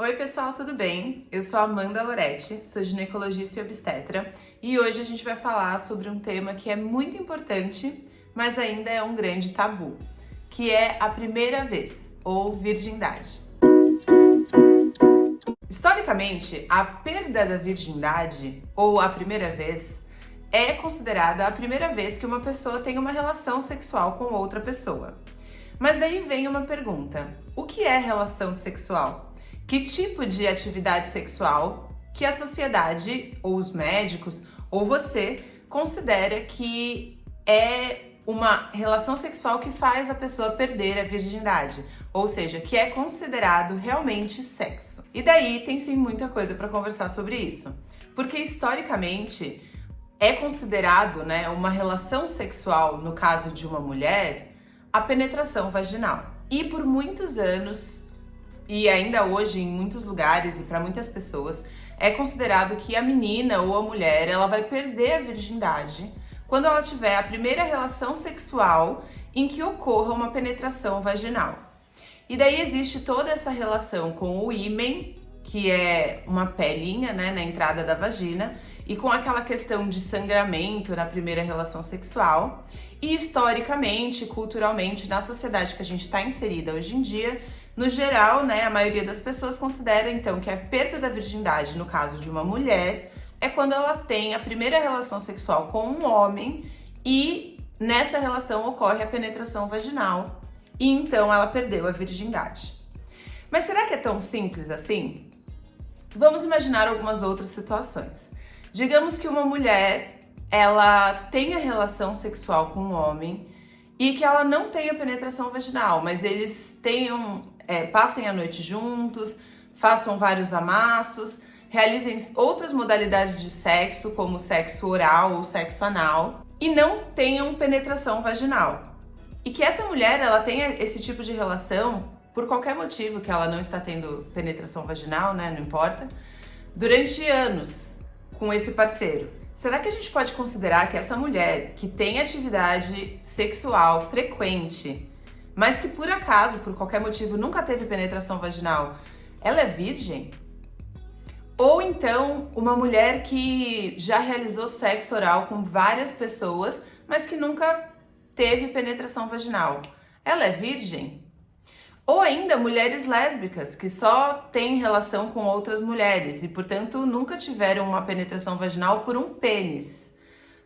Oi pessoal, tudo bem? Eu sou a Amanda Loretti, sou ginecologista e obstetra e hoje a gente vai falar sobre um tema que é muito importante, mas ainda é um grande tabu, que é a primeira vez, ou virgindade. Historicamente, a perda da virgindade, ou a primeira vez, é considerada a primeira vez que uma pessoa tem uma relação sexual com outra pessoa. Mas daí vem uma pergunta: o que é relação sexual? Que tipo de atividade sexual que a sociedade, ou os médicos, ou você considera que é uma relação sexual que faz a pessoa perder a virgindade? Ou seja, que é considerado realmente sexo. E daí tem sim muita coisa para conversar sobre isso. Porque historicamente é considerado, uma relação sexual, no caso de uma mulher, a penetração vaginal. E por muitos anos, e ainda hoje em muitos lugares e para muitas pessoas, é considerado que a menina ou a mulher ela vai perder a virgindade quando ela tiver a primeira relação sexual em que ocorra uma penetração vaginal. E daí existe toda essa relação com o ímen, que é uma pelinha, na entrada da vagina, e com aquela questão de sangramento na primeira relação sexual. E historicamente, culturalmente, na sociedade que a gente está inserida hoje em dia, no geral, a maioria das pessoas considera então que a perda da virgindade, no caso de uma mulher, é quando ela tem a primeira relação sexual com um homem e nessa relação ocorre a penetração vaginal e então ela perdeu a virgindade. Mas será que é tão simples assim? Vamos imaginar algumas outras situações. Digamos que uma mulher, ela tenha relação sexual com um homem e que ela não tenha penetração vaginal, mas eles passem a noite juntos, façam vários amassos, realizem outras modalidades de sexo, como sexo oral ou sexo anal, e não tenham penetração vaginal. E que essa mulher, ela tenha esse tipo de relação, por qualquer motivo que ela não está tendo penetração vaginal, não importa, durante anos com esse parceiro. Será que a gente pode considerar que essa mulher que tem atividade sexual frequente, mas que por acaso, por qualquer motivo, nunca teve penetração vaginal, ela é virgem? Ou então, uma mulher que já realizou sexo oral com várias pessoas, mas que nunca teve penetração vaginal, ela é virgem? Ou ainda, mulheres lésbicas, que só têm relação com outras mulheres e, portanto, nunca tiveram uma penetração vaginal por um pênis,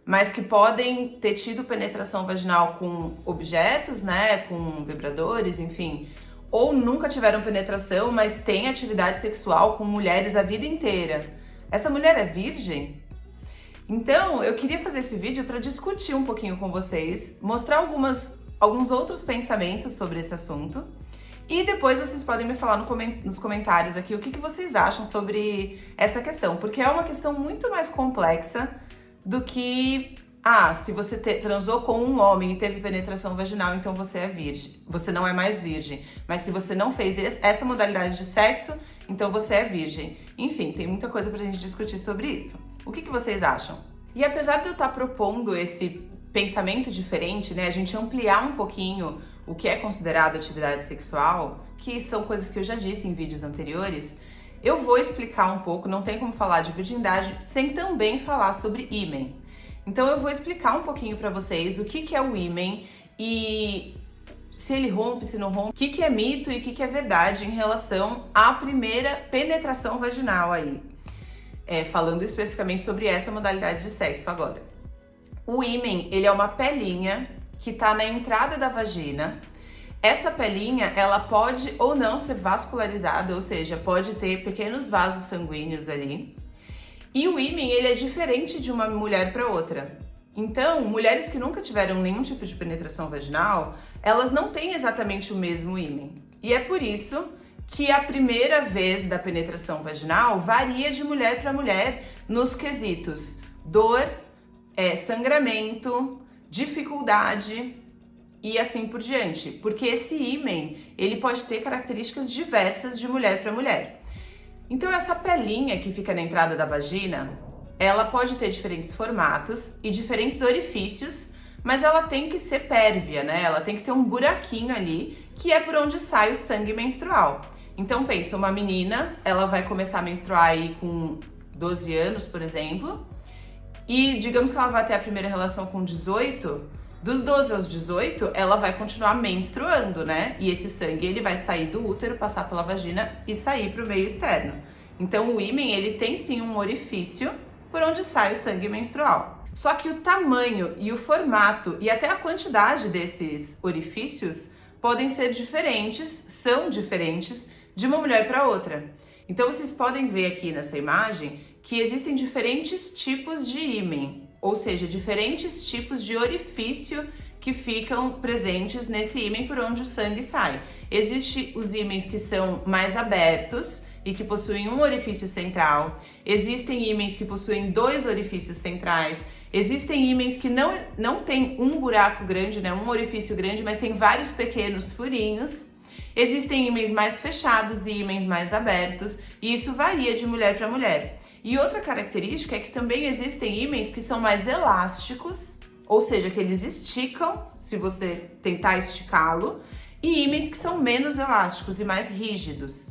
mas que podem ter tido penetração vaginal com objetos, com vibradores, enfim, ou nunca tiveram penetração, mas têm atividade sexual com mulheres a vida inteira. Essa mulher é virgem? Então, eu queria fazer esse vídeo para discutir um pouquinho com vocês, mostrar alguns outros pensamentos sobre esse assunto, e depois vocês podem me falar nos comentários aqui o que vocês acham sobre essa questão, porque é uma questão muito mais complexa do que, se você transou com um homem e teve penetração vaginal, então você é virgem. Você não é mais virgem. Mas se você não fez essa modalidade de sexo, então você é virgem. Enfim, tem muita coisa pra gente discutir sobre isso. O que vocês acham? E apesar de eu estar propondo esse pensamento diferente, a gente ampliar um pouquinho o que é considerado atividade sexual, que são coisas que eu já disse em vídeos anteriores, eu vou explicar um pouco, não tem como falar de virgindade sem também falar sobre ímen. Então eu vou explicar um pouquinho para vocês o que é o ímen e se ele rompe, se não rompe, o que é mito e o que é verdade em relação à primeira penetração vaginal aí. Falando especificamente sobre essa modalidade de sexo agora. O ímen, ele é uma pelinha que está na entrada da vagina. Essa pelinha, ela pode ou não ser vascularizada, ou seja, pode ter pequenos vasos sanguíneos ali. E o ímen, ele é diferente de uma mulher para outra. Então, mulheres que nunca tiveram nenhum tipo de penetração vaginal, elas não têm exatamente o mesmo ímen. E é por isso que a primeira vez da penetração vaginal varia de mulher para mulher nos quesitos dor, sangramento, dificuldade e assim por diante, porque esse ímen, ele pode ter características diversas de mulher para mulher. Então essa pelinha que fica na entrada da vagina, ela pode ter diferentes formatos e diferentes orifícios, mas ela tem que ser pérvia, Ela tem que ter um buraquinho ali, que é por onde sai o sangue menstrual. Então pensa, uma menina, ela vai começar a menstruar aí com 12 anos, por exemplo, e digamos que ela vai ter a primeira relação com 18, dos 12 aos 18, ela vai continuar menstruando, né? E esse sangue, ele vai sair do útero, passar pela vagina e sair para o meio externo. Então o ímen, ele tem sim um orifício por onde sai o sangue menstrual. Só que o tamanho e o formato e até a quantidade desses orifícios podem ser diferentes, são diferentes de uma mulher para outra. Então vocês podem ver aqui nessa imagem que existem diferentes tipos de ímen, ou seja, diferentes tipos de orifício que ficam presentes nesse ímen por onde o sangue sai. Existem os ímens que são mais abertos e que possuem um orifício central. Existem ímens que possuem 2 orifícios centrais. Existem ímens que não tem um buraco grande, né, um orifício grande, mas tem vários pequenos furinhos. Existem ímens mais fechados e ímens mais abertos, e isso varia de mulher para mulher. E outra característica é que também existem ímens que são mais elásticos, ou seja, que eles esticam, se você tentar esticá-lo, e ímens que são menos elásticos e mais rígidos.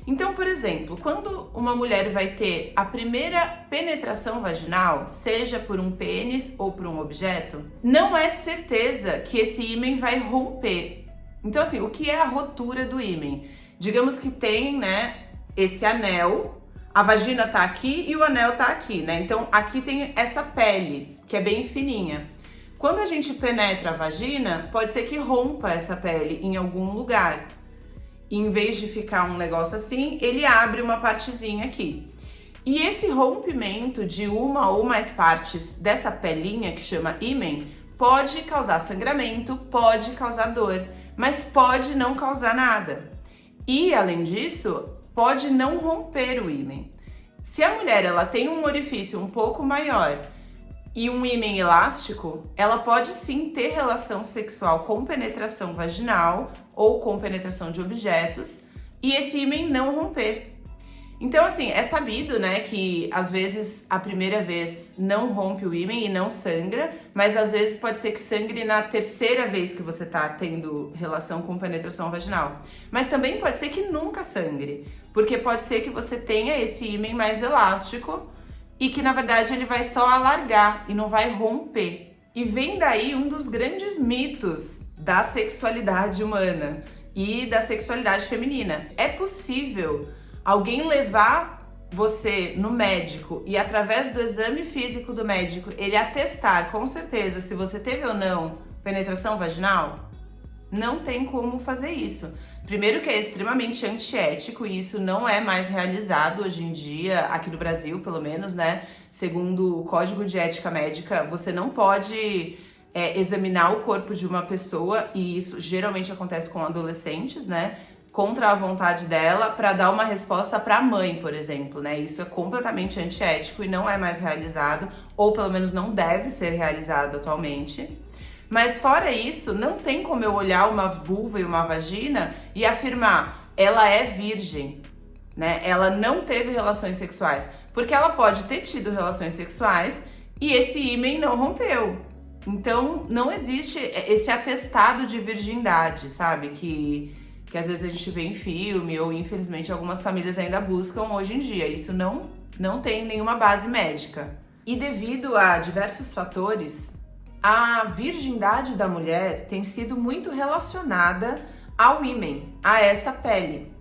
Então, por exemplo, quando uma mulher vai ter a primeira penetração vaginal, seja por um pênis ou por um objeto, não é certeza que esse ímen vai romper. Então, assim, o que é a rotura do ímen? Digamos que tem, né, esse anel, a vagina tá aqui e o anel tá aqui, né? Então, aqui tem essa pele, que é bem fininha. Quando a gente penetra a vagina, pode ser que rompa essa pele em algum lugar. E em vez de ficar um negócio assim, ele abre uma partezinha aqui. E esse rompimento de uma ou mais partes dessa pelinha, que chama ímen, pode causar sangramento, pode causar dor, mas pode não causar nada. E, além disso, pode não romper o ímen. Se a mulher ela tem um orifício um pouco maior e um ímen elástico, ela pode sim ter relação sexual com penetração vaginal ou com penetração de objetos e esse ímen não romper. Então, assim, é sabido, né, que às vezes a primeira vez não rompe o ímen e não sangra, mas às vezes pode ser que sangre na terceira vez que você tá tendo relação com penetração vaginal. Mas também pode ser que nunca sangre, porque pode ser que você tenha esse ímen mais elástico e que, na verdade, ele vai só alargar e não vai romper. E vem daí um dos grandes mitos da sexualidade humana e da sexualidade feminina. É possível alguém levar você no médico e, através do exame físico do médico, ele atestar com certeza se você teve ou não penetração vaginal? Não tem como fazer isso. Primeiro que é extremamente antiético e isso não é mais realizado hoje em dia, aqui no Brasil pelo menos, né? Segundo o Código de Ética Médica, você não pode examinar o corpo de uma pessoa, e isso geralmente acontece com adolescentes, né? Contra a vontade dela, para dar uma resposta para a mãe, por exemplo, né? Isso é completamente antiético e não é mais realizado, ou pelo menos não deve ser realizado atualmente. Mas fora isso, não tem como eu olhar uma vulva e uma vagina e afirmar, ela é virgem, né? Ela não teve relações sexuais, porque ela pode ter tido relações sexuais e esse ímen não rompeu. Então, não existe esse atestado de virgindade, sabe? Que às vezes a gente vê em filme ou, infelizmente, algumas famílias ainda buscam hoje em dia. Isso não tem nenhuma base médica. E devido a diversos fatores, a virgindade da mulher tem sido muito relacionada ao ímen, a essa pele.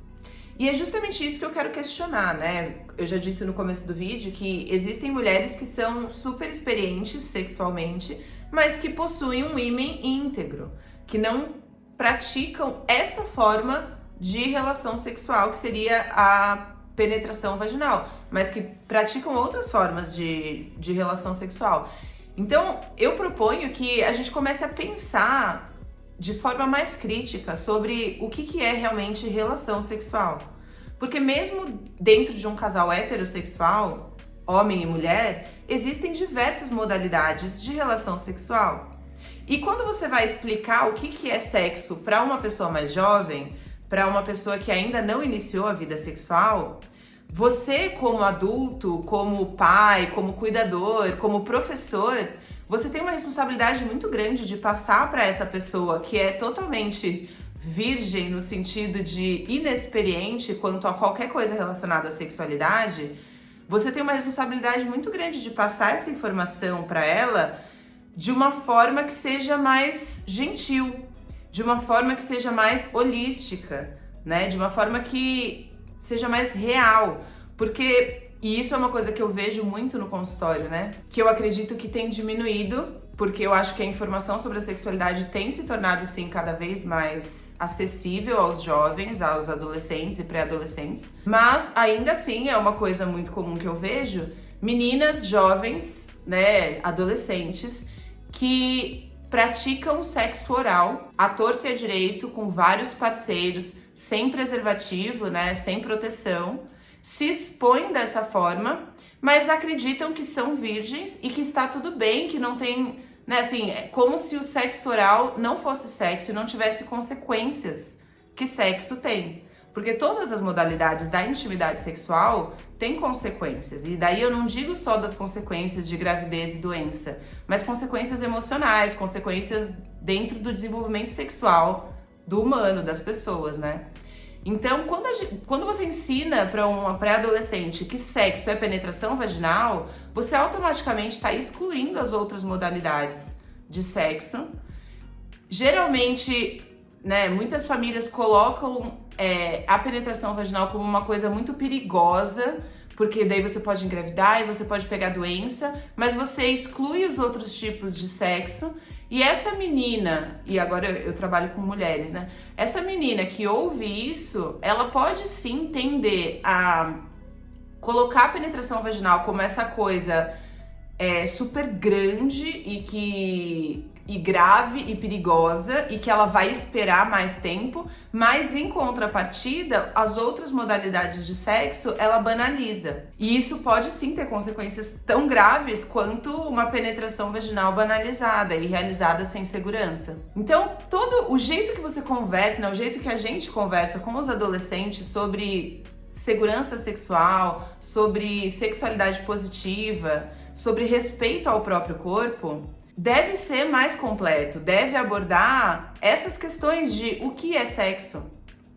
E é justamente isso que eu quero questionar, né? Eu já disse no começo do vídeo que existem mulheres que são super experientes sexualmente, mas que possuem um ímen íntegro, que não praticam essa forma de relação sexual, que seria a penetração vaginal, mas que praticam outras formas de relação sexual. Então, eu proponho que a gente comece a pensar de forma mais crítica sobre o que é realmente relação sexual. Porque mesmo dentro de um casal heterossexual, homem e mulher, existem diversas modalidades de relação sexual. E quando você vai explicar o que é sexo para uma pessoa mais jovem, para uma pessoa que ainda não iniciou a vida sexual, você, como adulto, como pai, como cuidador, como professor, você tem uma responsabilidade muito grande de passar para essa pessoa que é totalmente virgem no sentido de inexperiente quanto a qualquer coisa relacionada à sexualidade, você tem uma responsabilidade muito grande de passar essa informação para ela de uma forma que seja mais gentil, de uma forma que seja mais holística, né? De uma forma que seja mais real, porque e isso é uma coisa que eu vejo muito no consultório, né? Que eu acredito que tem diminuído, porque eu acho que a informação sobre a sexualidade tem se tornado, sim, cada vez mais acessível aos jovens, aos adolescentes e pré-adolescentes. Mas, ainda assim, é uma coisa muito comum que eu vejo, meninas jovens, né, adolescentes, que praticam sexo oral à torta e à direito, com vários parceiros, sem preservativo, né, sem proteção, se expõem dessa forma, mas acreditam que são virgens e que está tudo bem, que não tem, né, assim, é como se o sexo oral não fosse sexo e não tivesse consequências que sexo tem. Porque todas as modalidades da intimidade sexual têm consequências. E daí eu não digo só das consequências de gravidez e doença, mas consequências emocionais, consequências dentro do desenvolvimento sexual do humano, das pessoas, né? Então, quando você ensina para uma pré-adolescente que sexo é penetração vaginal, você automaticamente está excluindo as outras modalidades de sexo. Geralmente, né, muitas famílias colocam a penetração vaginal como uma coisa muito perigosa, porque daí você pode engravidar e você pode pegar doença, mas você exclui os outros tipos de sexo. E essa menina, e agora eu trabalho com mulheres, né? Essa menina que ouve isso, ela pode sim tender a colocar a penetração vaginal como essa coisa super grande e grave e perigosa e que ela vai esperar mais tempo, mas em contrapartida, as outras modalidades de sexo, ela banaliza. E isso pode sim ter consequências tão graves quanto uma penetração vaginal banalizada e realizada sem segurança. Então, todo o jeito que você conversa, né, o jeito que a gente conversa com os adolescentes sobre segurança sexual, sobre sexualidade positiva, sobre respeito ao próprio corpo, deve ser mais completo, deve abordar essas questões de o que é sexo,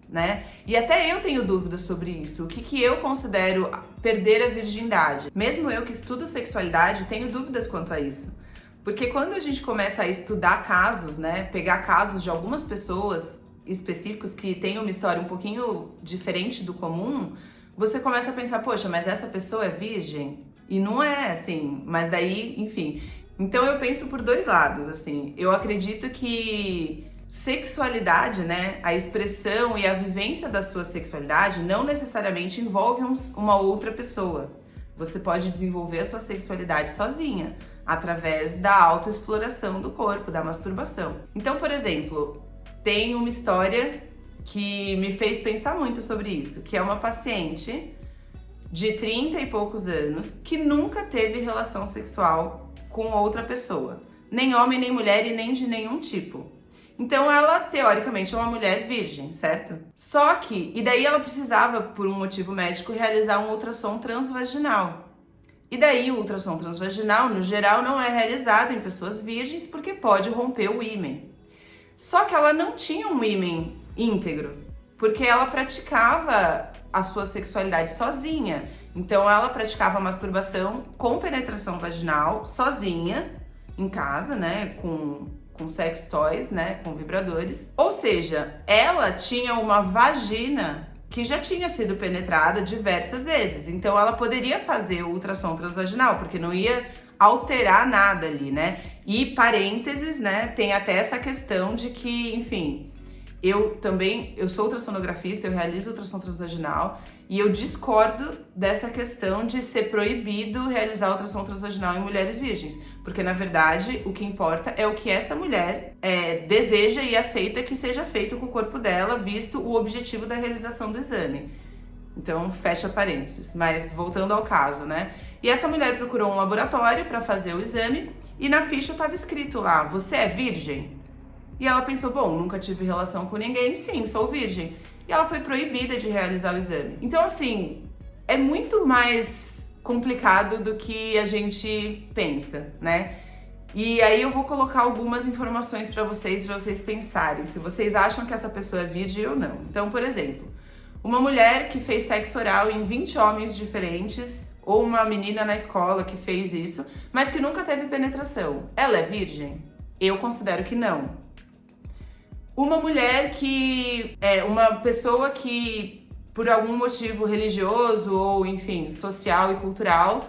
né? E até eu tenho dúvidas sobre isso, o que eu considero perder a virgindade. Mesmo eu que estudo sexualidade, tenho dúvidas quanto a isso. Porque quando a gente começa a estudar casos, né, pegar casos de algumas pessoas específicos que têm uma história um pouquinho diferente do comum, você começa a pensar, poxa, mas essa pessoa é virgem? E não é assim, mas daí, enfim. Então eu penso por dois lados, assim. Eu acredito que sexualidade, né, a expressão e a vivência da sua sexualidade não necessariamente envolve uma outra pessoa. Você pode desenvolver a sua sexualidade sozinha, através da autoexploração do corpo, da masturbação. Então, por exemplo, tem uma história que me fez pensar muito sobre isso, que é uma paciente de 30 e poucos anos que nunca teve relação sexual com outra pessoa, nem homem, nem mulher e nem de nenhum tipo. Então ela, teoricamente, é uma mulher virgem, certo? Só que, e daí ela precisava, por um motivo médico, realizar um ultrassom transvaginal. E daí o ultrassom transvaginal, no geral, não é realizado em pessoas virgens porque pode romper o ímen. Só que ela não tinha um ímen íntegro, porque ela praticava a sua sexualidade sozinha. Então ela praticava masturbação com penetração vaginal sozinha, em casa, né, com sex toys, né, com vibradores. Ou seja, ela tinha uma vagina que já tinha sido penetrada diversas vezes. Então ela poderia fazer o ultrassom transvaginal, porque não ia alterar nada ali, né? E parênteses, né, tem até essa questão de que, enfim, eu sou ultrassonografista, eu realizo ultrassom transvaginal e eu discordo dessa questão de ser proibido realizar ultrassom transvaginal em mulheres virgens, porque na verdade o que importa é o que essa mulher deseja e aceita que seja feito com o corpo dela, visto o objetivo da realização do exame. Então, fecha parênteses, mas voltando ao caso, né? E essa mulher procurou um laboratório para fazer o exame e na ficha estava escrito lá, você é virgem? E ela pensou, bom, nunca tive relação com ninguém, sim, sou virgem. E ela foi proibida de realizar o exame. Então, assim, é muito mais complicado do que a gente pensa, né? E aí eu vou colocar algumas informações para vocês pensarem se vocês acham que essa pessoa é virgem ou não. Então, por exemplo, uma mulher que fez sexo oral em 20 homens diferentes, ou uma menina na escola que fez isso, mas que nunca teve penetração, ela é virgem? Eu considero que não. Uma mulher que é uma pessoa que, por algum motivo religioso ou, enfim, social e cultural,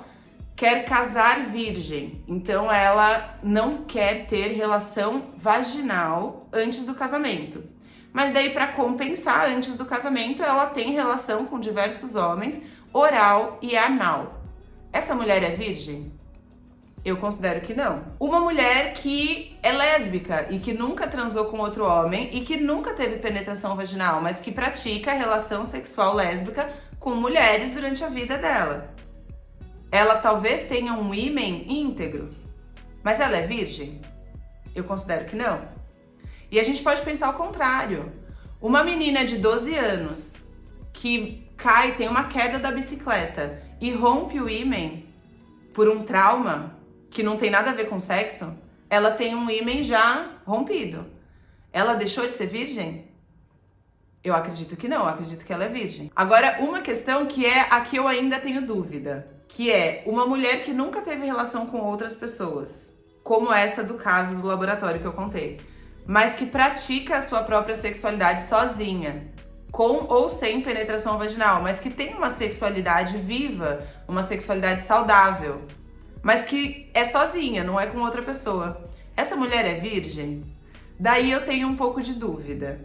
quer casar virgem, então ela não quer ter relação vaginal antes do casamento. Mas daí, para compensar, antes do casamento, ela tem relação com diversos homens, oral e anal. Essa mulher é virgem? Eu considero que não. Uma mulher que é lésbica e que nunca transou com outro homem e que nunca teve penetração vaginal, mas que pratica relação sexual lésbica com mulheres durante a vida dela. Ela talvez tenha um ímen íntegro, mas ela é virgem? Eu considero que não. E a gente pode pensar o contrário. Uma menina de 12 anos que cai, tem uma queda da bicicleta e rompe o ímen por um trauma que não tem nada a ver com sexo, ela tem um ímen já rompido. Ela deixou de ser virgem? Eu acredito que não, eu acredito que ela é virgem. Agora, uma questão que é a que eu ainda tenho dúvida, que é uma mulher que nunca teve relação com outras pessoas, como essa do caso do laboratório que eu contei, mas que pratica a sua própria sexualidade sozinha, com ou sem penetração vaginal, mas que tem uma sexualidade viva, uma sexualidade saudável, mas que é sozinha, não é com outra pessoa. Essa mulher é virgem? Daí eu tenho um pouco de dúvida.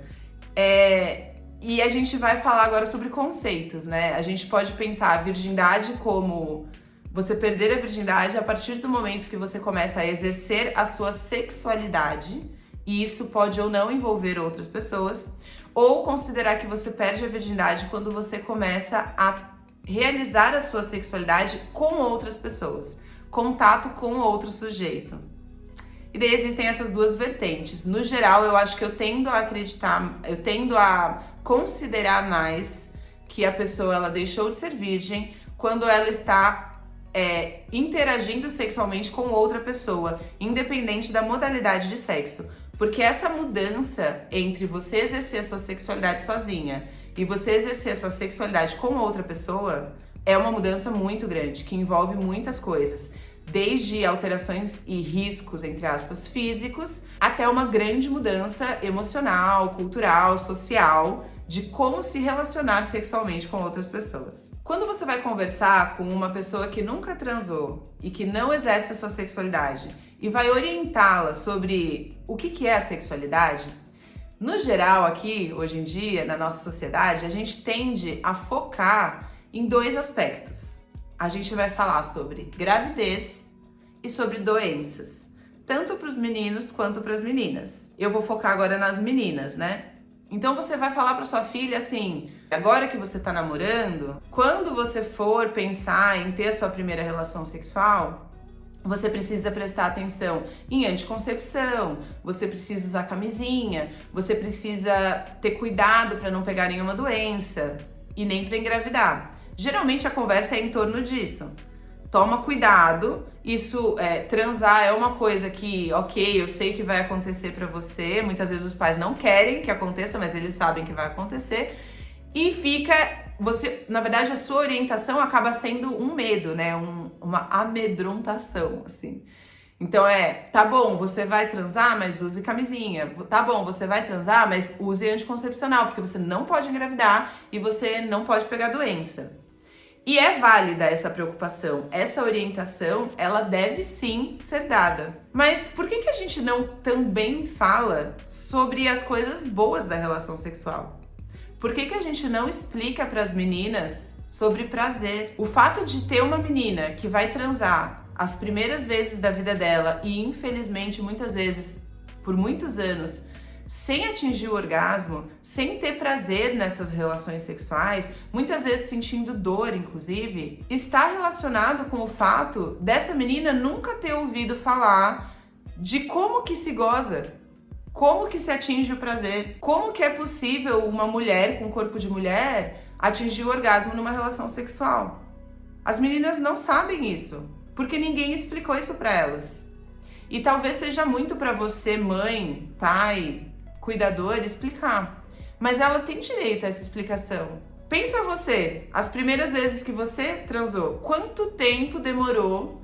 E a gente vai falar agora sobre conceitos, né? A gente pode pensar a virgindade como você perder a virgindade a partir do momento que você começa a exercer a sua sexualidade, e isso pode ou não envolver outras pessoas, ou considerar que você perde a virgindade quando você começa a realizar a sua sexualidade com outras pessoas, contato com outro sujeito. E daí existem essas duas vertentes. No geral, eu acho que eu tendo a considerar mais que a pessoa ela deixou de ser virgem quando ela está interagindo sexualmente com outra pessoa, independente da modalidade de sexo. Porque essa mudança entre você exercer a sua sexualidade sozinha e você exercer a sua sexualidade com outra pessoa é uma mudança muito grande, que envolve muitas coisas. Desde alterações e riscos, entre aspas, físicos, até uma grande mudança emocional, cultural, social, de como se relacionar sexualmente com outras pessoas. Quando você vai conversar com uma pessoa que nunca transou e que não exerce a sua sexualidade e vai orientá-la sobre o que é a sexualidade, no geral aqui, hoje em dia, na nossa sociedade, a gente tende a focar em dois aspectos. A gente vai falar sobre gravidez e sobre doenças, tanto para os meninos quanto para as meninas. Eu vou focar agora nas meninas, né? Então você vai falar para sua filha assim, agora que você tá namorando, quando você for pensar em ter a sua primeira relação sexual, você precisa prestar atenção em anticoncepção, você precisa usar camisinha, você precisa ter cuidado para não pegar nenhuma doença e nem para engravidar. Geralmente a conversa é em torno disso. Toma cuidado, transar é uma coisa que, ok, eu sei que vai acontecer pra você, muitas vezes os pais não querem que aconteça, mas eles sabem que vai acontecer, e na verdade a sua orientação acaba sendo um medo, né, uma amedrontação, assim. Então tá bom, você vai transar, mas use camisinha, tá bom, você vai transar, mas use anticoncepcional, porque você não pode engravidar e você não pode pegar doença. E é válida essa preocupação, essa orientação, ela deve sim ser dada. Mas por que a gente não também fala sobre as coisas boas da relação sexual? Por que a gente não explica para as meninas sobre prazer? O fato de ter uma menina que vai transar as primeiras vezes da vida dela e infelizmente muitas vezes por muitos anos sem atingir o orgasmo, sem ter prazer nessas relações sexuais, muitas vezes sentindo dor, inclusive, está relacionado com o fato dessa menina nunca ter ouvido falar de como que se goza, como que se atinge o prazer, como que é possível uma mulher com corpo de mulher atingir o orgasmo numa relação sexual. As meninas não sabem isso, porque ninguém explicou isso para elas. E talvez seja muito para você, mãe, pai, cuidador, explicar. Mas ela tem direito a essa explicação. Pensa você, as primeiras vezes que você transou, quanto tempo demorou,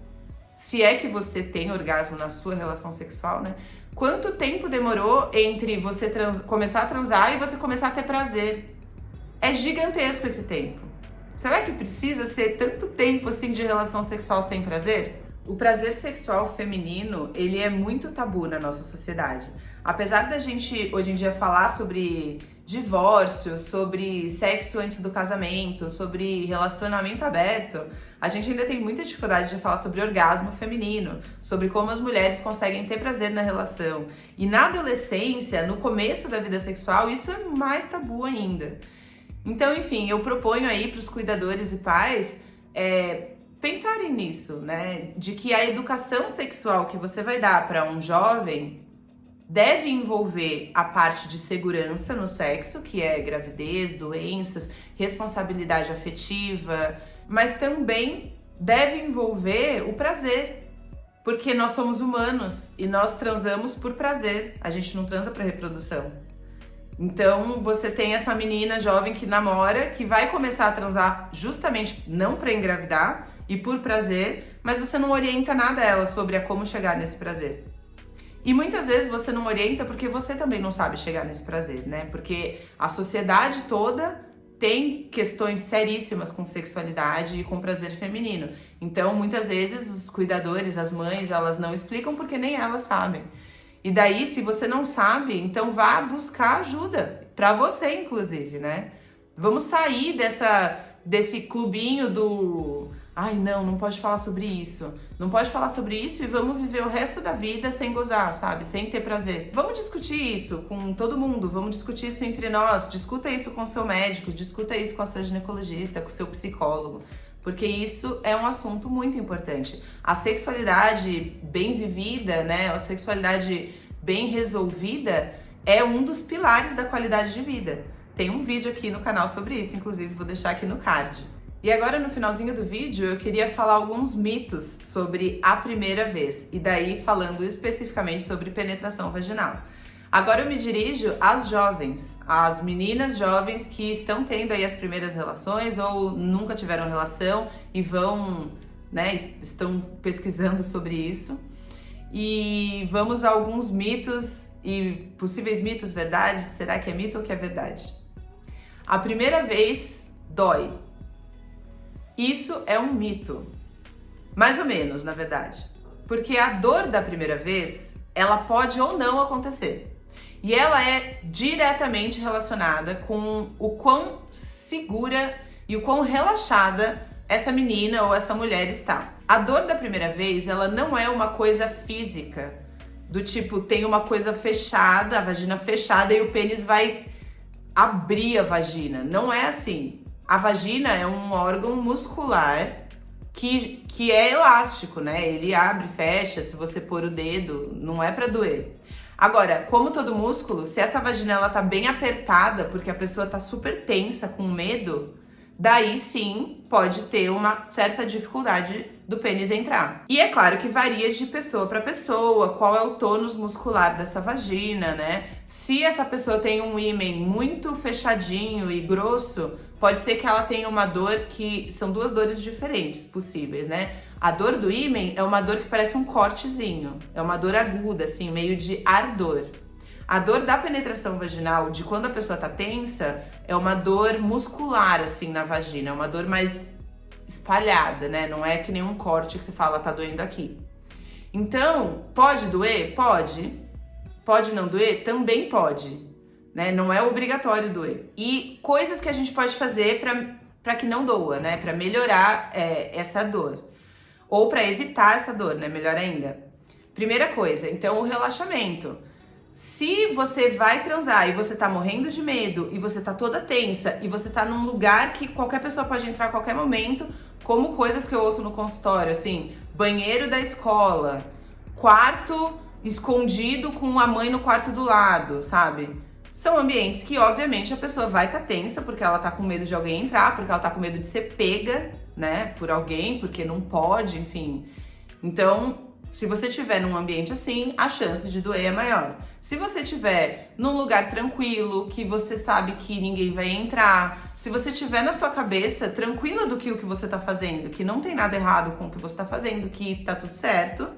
se é que você tem orgasmo na sua relação sexual, né? Quanto tempo demorou entre você começar a transar e você começar a ter prazer? É gigantesco esse tempo. Será que precisa ser tanto tempo assim de relação sexual sem prazer? O prazer sexual feminino, ele é muito tabu na nossa sociedade. Apesar da gente hoje em dia falar sobre divórcio, sobre sexo antes do casamento, sobre relacionamento aberto, a gente ainda tem muita dificuldade de falar sobre orgasmo feminino, sobre como as mulheres conseguem ter prazer na relação. E na adolescência, no começo da vida sexual, isso é mais tabu ainda. Então, enfim, eu proponho aí para os cuidadores e pais pensarem nisso, né? De que a educação sexual que você vai dar para um jovem deve envolver a parte de segurança no sexo, que é gravidez, doenças, responsabilidade afetiva, mas também deve envolver o prazer, porque nós somos humanos e nós transamos por prazer, a gente não transa para reprodução. Então você tem essa menina jovem que namora, que vai começar a transar justamente não para engravidar e por prazer, mas você não orienta nada a ela sobre a como chegar nesse prazer. E muitas vezes você não orienta porque você também não sabe chegar nesse prazer, né? Porque a sociedade toda tem questões seríssimas com sexualidade e com prazer feminino. Então, muitas vezes, os cuidadores, as mães, elas não explicam porque nem elas sabem. E daí, se você não sabe, então vá buscar ajuda, pra você, inclusive, né? Vamos sair desse clubinho do... Ai, não pode falar sobre isso. Não pode falar sobre isso e vamos viver o resto da vida sem gozar, sabe? Sem ter prazer. Vamos discutir isso com todo mundo, vamos discutir isso entre nós. Discuta isso com o seu médico, discuta isso com a sua ginecologista, com o seu psicólogo. Porque isso é um assunto muito importante. A sexualidade bem vivida, né? A sexualidade bem resolvida é um dos pilares da qualidade de vida. Tem um vídeo aqui no canal sobre isso, inclusive vou deixar aqui no card. E agora, no finalzinho do vídeo, eu queria falar alguns mitos sobre a primeira vez, e daí falando especificamente sobre penetração vaginal. Agora eu me dirijo às jovens, às meninas jovens que estão tendo aí as primeiras relações ou nunca tiveram relação e vão, né, estão pesquisando sobre isso. E vamos a alguns mitos e possíveis mitos, verdades. Será que é mito ou que é verdade? A primeira vez dói. Isso é um mito. Mais ou menos, na verdade. Porque a dor da primeira vez, ela pode ou não acontecer. E ela é diretamente relacionada com o quão segura e o quão relaxada essa menina ou essa mulher está. A dor da primeira vez, ela não é uma coisa física. Do tipo, tem uma coisa fechada, a vagina fechada e o pênis vai abrir a vagina. Não é assim. A vagina é um órgão muscular que é elástico, né? Ele abre e fecha, se você pôr o dedo, não é pra doer. Agora, como todo músculo, se essa vagina ela tá bem apertada, porque a pessoa tá super tensa, com medo, daí sim pode ter uma certa dificuldade do pênis entrar. E é claro que varia de pessoa para pessoa, qual é o tônus muscular dessa vagina, né? Se essa pessoa tem um ímen muito fechadinho e grosso, pode ser que ela tenha uma dor que... São duas dores diferentes possíveis, né? A dor do ímen é uma dor que parece um cortezinho. É uma dor aguda, assim, meio de ardor. A dor da penetração vaginal, de quando a pessoa tá tensa, é uma dor muscular, assim, na vagina. É uma dor mais espalhada, né? Não é que nem um corte que você fala, tá doendo aqui. Então, pode doer? Pode. Pode não doer? Também pode. Né? Não é obrigatório doer. E coisas que a gente pode fazer para que não doa, né? Para melhorar essa dor. Ou para evitar essa dor, né? Melhor ainda. Primeira coisa, então, o relaxamento. Se você vai transar e você tá morrendo de medo, e você tá toda tensa, e você tá num lugar que qualquer pessoa pode entrar a qualquer momento, como coisas que eu ouço no consultório, assim, banheiro da escola, quarto escondido com a mãe no quarto do lado, sabe? São ambientes que, obviamente, a pessoa vai estar tensa porque ela tá com medo de alguém entrar, porque ela tá com medo de ser pega, né, por alguém, porque não pode, enfim. Então, se você estiver num ambiente assim, a chance de doer é maior. Se você estiver num lugar tranquilo, que você sabe que ninguém vai entrar, se você estiver na sua cabeça tranquila do que o que você tá fazendo, que não tem nada errado com o que você tá fazendo, que tá tudo certo,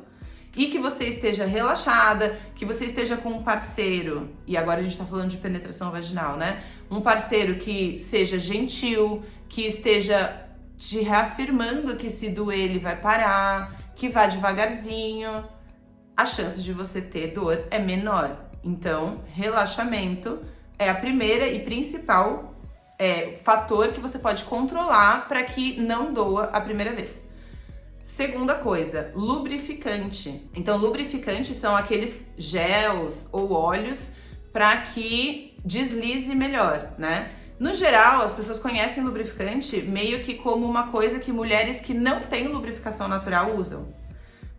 e que você esteja relaxada, que você esteja com um parceiro, e agora a gente tá falando de penetração vaginal, né? Um parceiro que seja gentil, que esteja te reafirmando que se doer ele vai parar, que vá devagarzinho, a chance de você ter dor é menor. Então, relaxamento é a primeira e principal fator que você pode controlar para que não doa a primeira vez. Segunda coisa, lubrificante. Então, lubrificantes são aqueles gels ou óleos para que deslize melhor, né? No geral, as pessoas conhecem lubrificante meio que como uma coisa que mulheres que não têm lubrificação natural usam.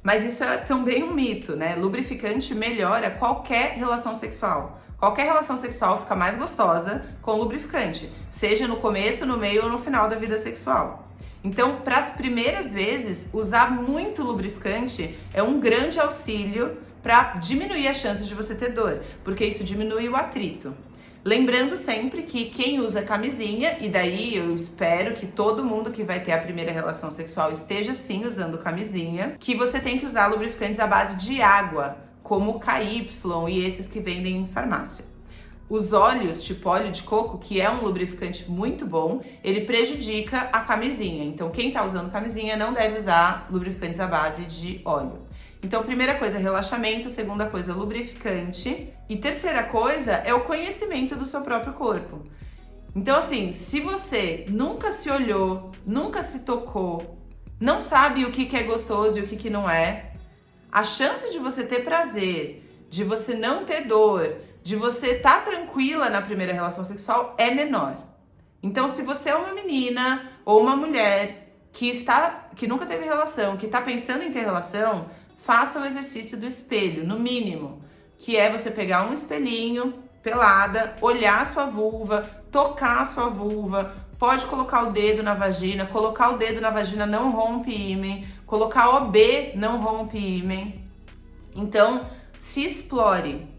Mas isso é também um mito, né? Lubrificante melhora qualquer relação sexual. Qualquer relação sexual fica mais gostosa com lubrificante, seja no começo, no meio ou no final da vida sexual. Então, para as primeiras vezes, usar muito lubrificante é um grande auxílio para diminuir a chance de você ter dor, porque isso diminui o atrito. Lembrando sempre que quem usa camisinha, e daí eu espero que todo mundo que vai ter a primeira relação sexual esteja sim usando camisinha, que você tem que usar lubrificantes à base de água, como o KY e esses que vendem em farmácia. Os óleos, tipo óleo de coco, que é um lubrificante muito bom, ele prejudica a camisinha. Então, quem tá usando camisinha não deve usar lubrificantes à base de óleo. Então, primeira coisa, relaxamento. Segunda coisa, lubrificante. E terceira coisa é o conhecimento do seu próprio corpo. Então, assim, se você nunca se olhou, nunca se tocou, não sabe o que é gostoso e o que não é, a chance de você ter prazer, de você não ter dor, de você estar tranquila na primeira relação sexual é menor. Então, se você é uma menina ou uma mulher que nunca teve relação, que está pensando em ter relação, faça o exercício do espelho, no mínimo, que é você pegar um espelhinho, pelada, olhar a sua vulva, tocar a sua vulva, pode colocar o dedo na vagina, colocar o dedo na vagina não rompe ímen, colocar OB não rompe ímen. Então, se explore.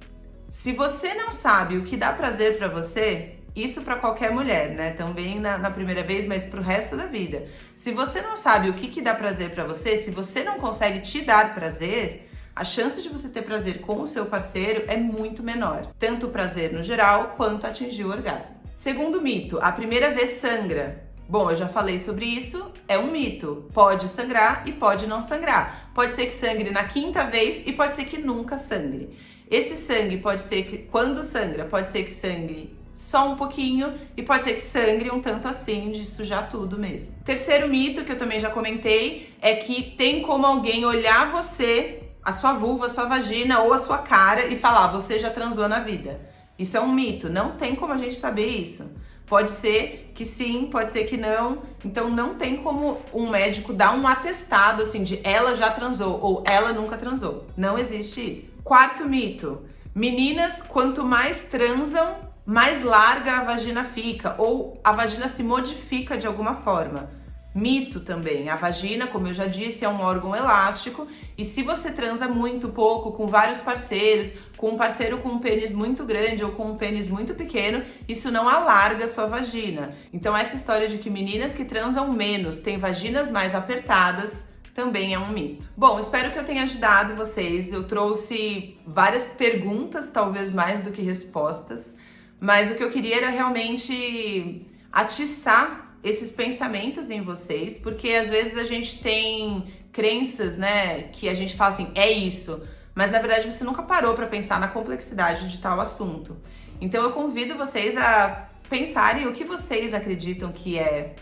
Se você não sabe o que dá prazer pra você, isso pra qualquer mulher, né? Também na primeira vez, mas pro resto da vida. Se você não sabe o que dá prazer pra você, se você não consegue te dar prazer, a chance de você ter prazer com o seu parceiro é muito menor. Tanto o prazer no geral, quanto atingir o orgasmo. Segundo mito, a primeira vez sangra. Bom, eu já falei sobre isso, é um mito. Pode sangrar e pode não sangrar. Pode ser que sangre na quinta vez e pode ser que nunca sangre. Esse sangue pode ser que, quando sangra, pode ser que sangre só um pouquinho e pode ser que sangre um tanto assim, de sujar tudo mesmo. Terceiro mito, que eu também já comentei, é que tem como alguém olhar você, a sua vulva, a sua vagina ou a sua cara e falar, você já transou na vida. Isso é um mito, não tem como a gente saber isso. Pode ser que sim, pode ser que não. Então não tem como um médico dar um atestado assim de ela já transou ou ela nunca transou. Não existe isso. Quarto mito. Meninas, quanto mais transam, mais larga a vagina fica ou a vagina se modifica de alguma forma. Mito também. A vagina, como eu já disse, é um órgão elástico e se você transa muito pouco com vários parceiros, com um parceiro com um pênis muito grande ou com um pênis muito pequeno, isso não alarga a sua vagina. Então essa história de que meninas que transam menos têm vaginas mais apertadas também é um mito. Bom, espero que eu tenha ajudado vocês. Eu trouxe várias perguntas, talvez mais do que respostas, mas o que eu queria era realmente atiçar esses pensamentos em vocês, porque às vezes a gente tem crenças, né, que a gente fala assim, é isso, mas na verdade você nunca parou para pensar na complexidade de tal assunto. Então eu convido vocês a pensarem o que vocês acreditam que é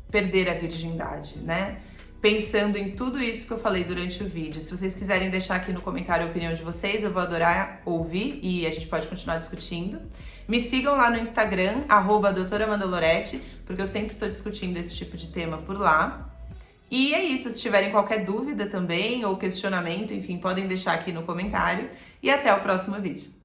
perder a virgindade, né? Pensando em tudo isso que eu falei durante o vídeo. Se vocês quiserem deixar aqui no comentário a opinião de vocês, eu vou adorar ouvir e a gente pode continuar discutindo. Me sigam lá no Instagram, @doutoramandaloretti, porque eu sempre estou discutindo esse tipo de tema por lá. E é isso, se tiverem qualquer dúvida também ou questionamento, enfim, podem deixar aqui no comentário. E até o próximo vídeo.